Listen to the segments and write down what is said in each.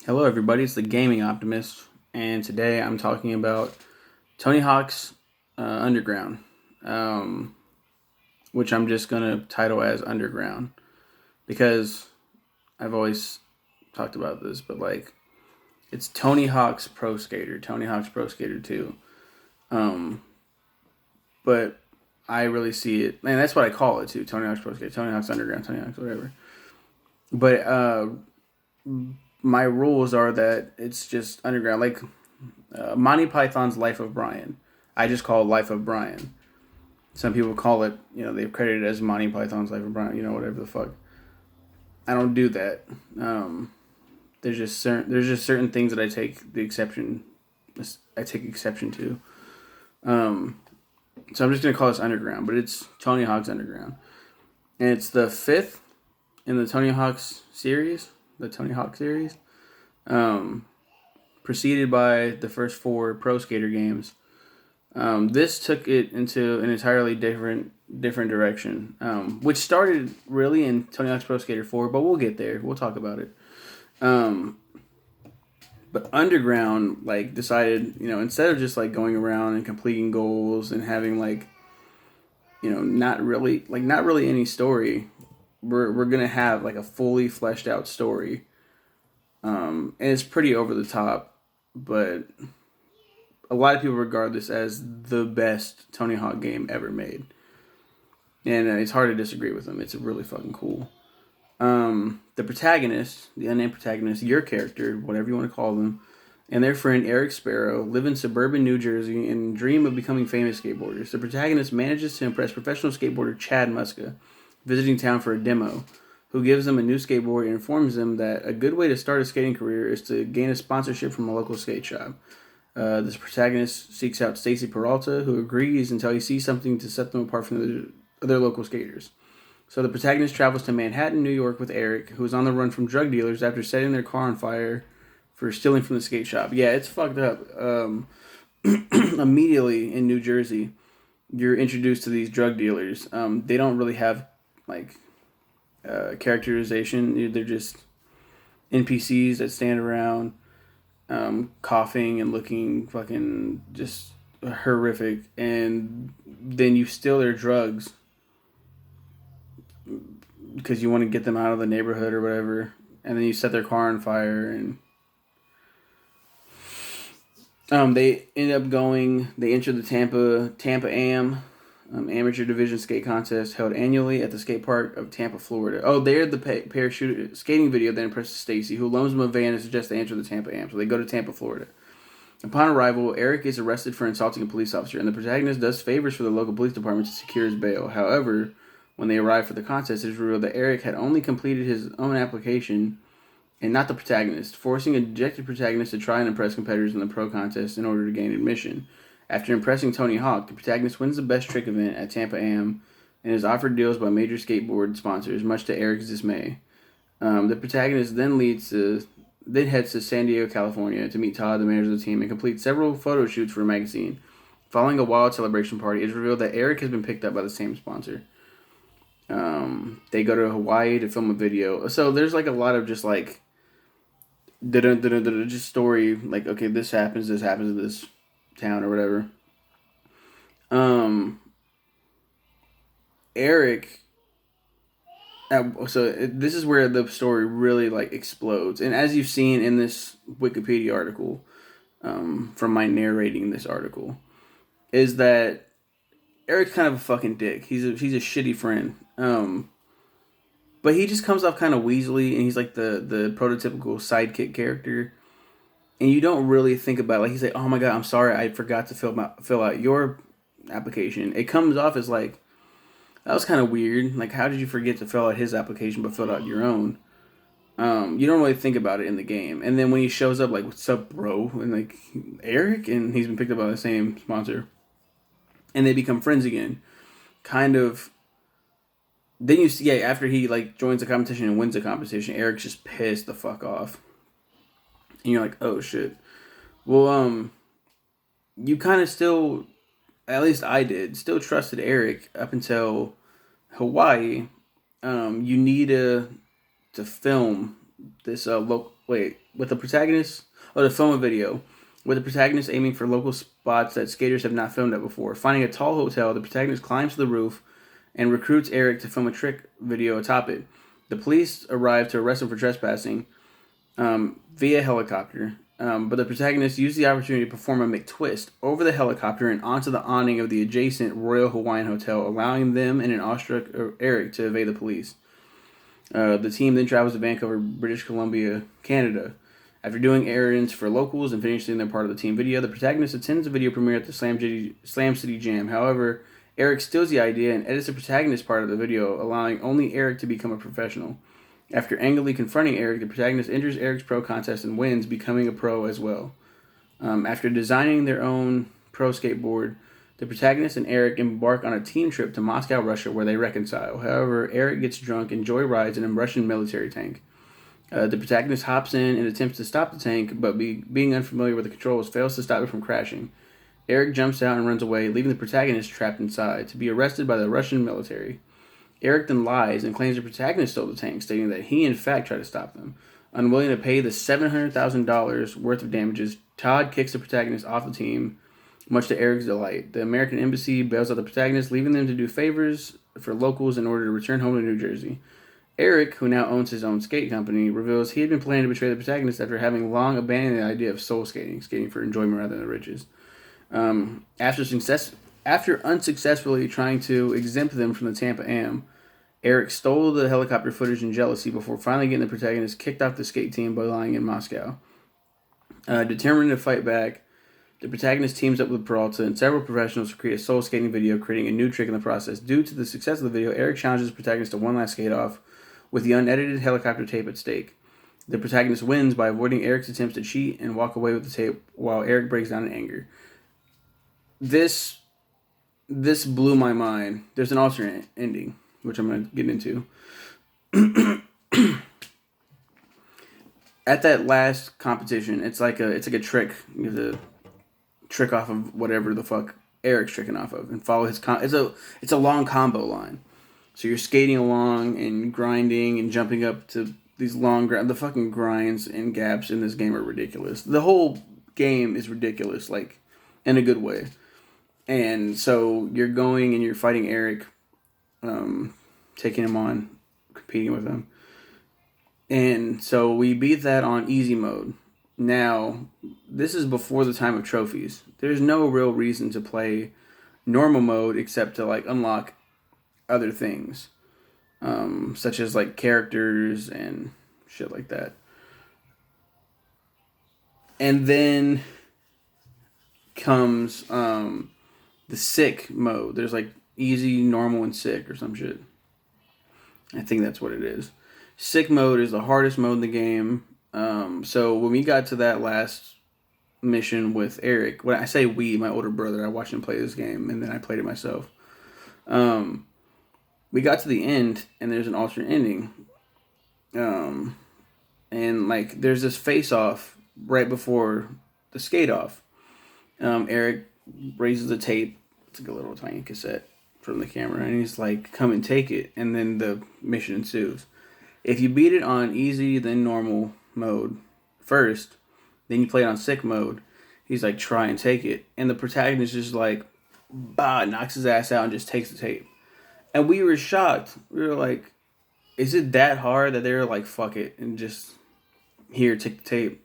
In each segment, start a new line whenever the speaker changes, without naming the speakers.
Hello, everybody. It's the Gaming Optimist, and today I'm talking about Tony Hawk's Underground, um, which I'm just gonna title as Underground because I've always talked about this, but like it's Tony Hawk's Pro Skater, Tony Hawk's Pro Skater 2. Um, but I really see it, and that's what I call it too: Tony Hawk's Pro Skater, Tony Hawk's Underground, Tony Hawk's whatever. But my rules are that it's just underground, like Monty Python's Life of Brian. I just call it Life of Brian. Some people call it, they've credited it as Monty Python's Life of Brian, whatever the fuck. I don't do that. There's just certain things that I take exception to. So I'm just gonna call this Underground, but it's Tony Hawk's Underground, and it's the fifth in the Tony Hawk's series, the Tony Hawk series. Um, Preceded by the first four Pro Skater games. This took it into an entirely different direction, which started really in Tony Hawk's Pro Skater 4, but we'll get there. We'll talk about it. Um, but Underground decided, instead of just going around and completing goals and having not really any story, we're gonna have a fully fleshed out story. And it's pretty over the top, but a lot of people regard this as the best Tony Hawk game ever made, and it's hard to disagree with them. It's really fucking cool. The protagonist, the unnamed protagonist, your character, whatever you want to call them, and their friend Eric Sparrow live in suburban New Jersey and dream of becoming famous skateboarders. The protagonist manages to impress professional skateboarder Chad Muska, visiting town for a demo, who gives them a new skateboard and informs them that a good way to start a skating career is to gain a sponsorship from a local skate shop. This protagonist seeks out Stacy Peralta, who agrees until he sees something to set them apart from the other local skaters. So the protagonist travels to Manhattan, New York with Eric, who is on the run from drug dealers after setting their car on fire for stealing from the skate shop. Yeah, it's fucked up. Immediately in New Jersey, you're introduced to these drug dealers. They don't really have characterization. They're just NPCs that stand around, coughing and looking fucking just horrific, and then you steal their drugs because you want to get them out of the neighborhood or whatever, and then you set their car on fire, and they end up going. They enter the Tampa Am amateur division skate contest held annually at the skate park of Tampa, Florida. Oh, they're the parachute skating video that impresses Stacy, who loans them a van and suggests they enter the Tampa Am. So they go to Tampa, Florida. Upon arrival, Eric is arrested for insulting a police officer, and the protagonist does favors for the local police department to secure his bail. However, when they arrive for the contest, it is revealed that Eric had only completed his own application and not the protagonist, forcing a dejected protagonist to try and impress competitors in the pro contest in order to gain admission. After impressing Tony Hawk, the protagonist wins the Best Trick event at Tampa Am and is offered deals by major skateboard sponsors, much to Eric's dismay. The protagonist then heads to San Diego, California to meet Todd, the manager of the team, and complete several photo shoots for a magazine. Following a wild celebration party, it is revealed that Eric has been picked up by the same sponsor. They go to Hawaii to film a video. So there's a lot of just just story, okay, this happens in this town or whatever. Eric, this is where the story really explodes, and as you've seen in this Wikipedia article, from my narrating this article, is that Eric's kind of a fucking dick. He's a shitty friend. But he just comes off kind of weaselly, and he's the prototypical sidekick character. And you don't really think about he's like, oh my god, I'm sorry, I forgot to fill out your application. It comes off as that was kind of weird. How did you forget to fill out his application but fill out your own? You don't really think about it in the game. And then when he shows up, what's up, bro? And Eric, and he's been picked up by the same sponsor, and they become friends again. Kind of. Then you see, after he joins the competition and wins the competition, Eric's just pissed the fuck off. And you're like, oh shit. Well, you kind of still, at least I did, still trusted Eric up until Hawaii. You need to film this with the protagonist, to film a video, with the protagonist aiming for local spots that skaters have not filmed at before. Finding a tall hotel, the protagonist climbs to the roof and recruits Eric to film a trick video atop it. The police arrive to arrest him for trespassing via helicopter, but the protagonist used the opportunity to perform a McTwist over the helicopter and onto the awning of the adjacent Royal Hawaiian Hotel, allowing them and an awestruck Eric to evade the police. The team then travels to Vancouver, British Columbia, Canada. After doing errands for locals and finishing their part of the team video, the protagonist attends the video premiere at the Slam City Jam. However, Eric steals the idea and edits the protagonist part of the video, allowing only Eric to become a professional. After angrily confronting Eric, the protagonist enters Eric's pro contest and wins, becoming a pro as well. After designing their own pro skateboard, the protagonist and Eric embark on a team trip to Moscow, Russia, where they reconcile. However, Eric gets drunk and joyrides in a Russian military tank. The protagonist hops in and attempts to stop the tank, but being unfamiliar with the controls, fails to stop it from crashing. Eric jumps out and runs away, leaving the protagonist trapped inside, to be arrested by the Russian military. Eric then lies and claims the protagonist stole the tank, stating that he in fact tried to stop them. Unwilling to pay the $700,000 worth of damages, Todd kicks the protagonist off the team, much to Eric's delight. The American embassy bails out the protagonist, leaving them to do favors for locals in order to return home to New Jersey. Eric, who now owns his own skate company, reveals he had been planning to betray the protagonist after having long abandoned the idea of soul skating for enjoyment rather than riches. After unsuccessfully trying to exempt them from the Tampa Am, Eric stole the helicopter footage in jealousy before finally getting the protagonist kicked off the skate team by lying in Moscow. Determined to fight back, the protagonist teams up with Peralta and several professionals to create a soul skating video, creating a new trick in the process. Due to the success of the video, Eric challenges the protagonist to one last skate off with the unedited helicopter tape at stake. The protagonist wins by avoiding Eric's attempts to cheat and walk away with the tape while Eric breaks down in anger. This blew my mind. There's an alternate ending, which I'm going to get into. At that last competition, it's like a trick. You have to trick off of whatever the fuck Eric's tricking off of and follow his it's a long combo line. So you're skating along and grinding and jumping up to these long the fucking grinds and gaps in this game are ridiculous. The whole game is ridiculous, like in a good way. And so you're going and you're fighting Eric, taking him on, competing with him. And so we beat that on easy mode. Now, this is before the time of trophies. There's no real reason to play normal mode except to like unlock other things, such as like characters and shit like that. And then comes the sick mode. There's like easy, normal, and sick or some shit. I think that's what it is. Sick mode is the hardest mode in the game. So when we got to that last mission with Eric, when I say we, my older brother, I watched him play this game and then I played it myself. We got to the end and there's an alternate ending. And like there's this face off right before the skate off. Eric raises the tape. It's like a little tiny cassette from the camera and he's like, come and take it. And then the mission ensues. If you beat it on easy, then normal mode first, then you play it on sick mode, he's like, try and take it. And the protagonist just like, knocks his ass out and just takes the tape. And we were shocked. We were like, is it that hard that they're like, fuck it, and just, here, take the tape.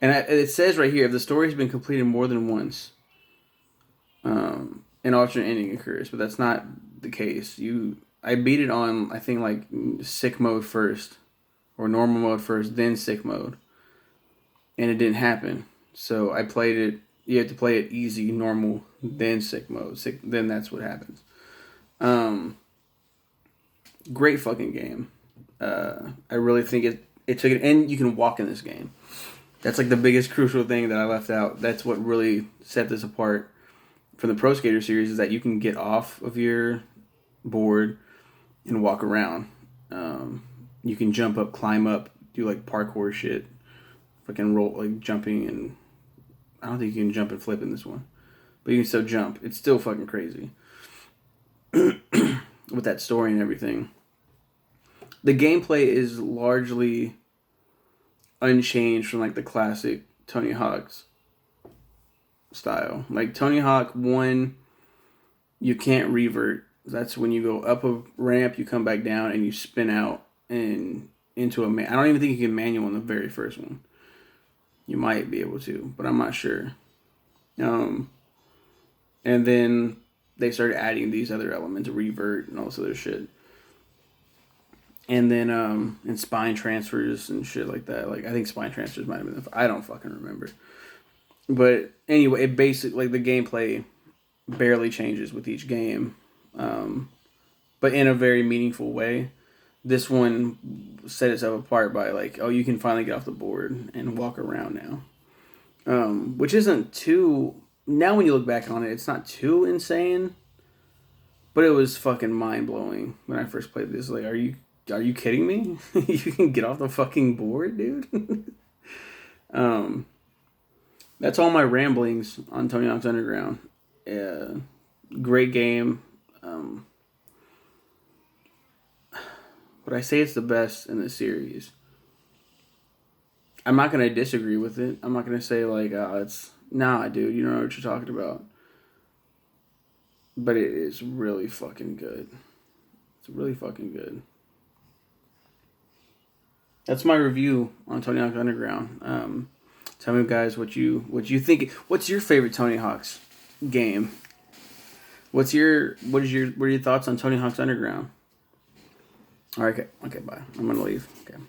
And it says right here, if the story has been completed more than once, an alternate ending occurs, but that's not the case. I beat it on, I think, like sick mode first, or normal mode first, then sick mode, and it didn't happen. So I played it. You have to play it easy, normal, then sick mode. Then that's what happens. Great fucking game. I really think it took it, and you can walk in this game. That's like the biggest crucial thing that I left out. That's what really set this apart from the Pro Skater series, is that you can get off of your board and walk around. You can jump up, climb up, do like parkour shit, fucking roll, like jumping, and I don't think you can jump and flip in this one, but you can still jump. It's still fucking crazy with that story and everything. The gameplay is largely unchanged from like the classic Tony Hawk's style. Like Tony Hawk 1, you can't revert. That's when you go up a ramp, you come back down, and you spin out and into a I don't even think you can manual in the very first one. You might be able to, but I'm not sure. And then they started adding these other elements, revert and all this other shit. And then and spine transfers and shit like that. Like I think spine transfers might have been I don't fucking remember. But anyway, it basically like the gameplay barely changes with each game. But in a very meaningful way. This one set itself apart by like, oh, you can finally get off the board and walk around now. Which isn't too now when you look back on it, it's not too insane. But it was fucking mind blowing when I first played this. Like, are you kidding me? You can get off the fucking board, dude. That's all my ramblings on Tony Hawk's Underground. Great game. But I say it's the best in the series. I'm not gonna disagree with it. I'm not gonna say like, it's nah, dude. You don't know what you're talking about. But it is really fucking good. It's really fucking good. That's my review on Tony Hawk's Underground. Tell me, guys, what you think. What's your favorite Tony Hawk's game? What are your thoughts on Tony Hawk's Underground? All right, okay, bye. I'm gonna leave. Okay.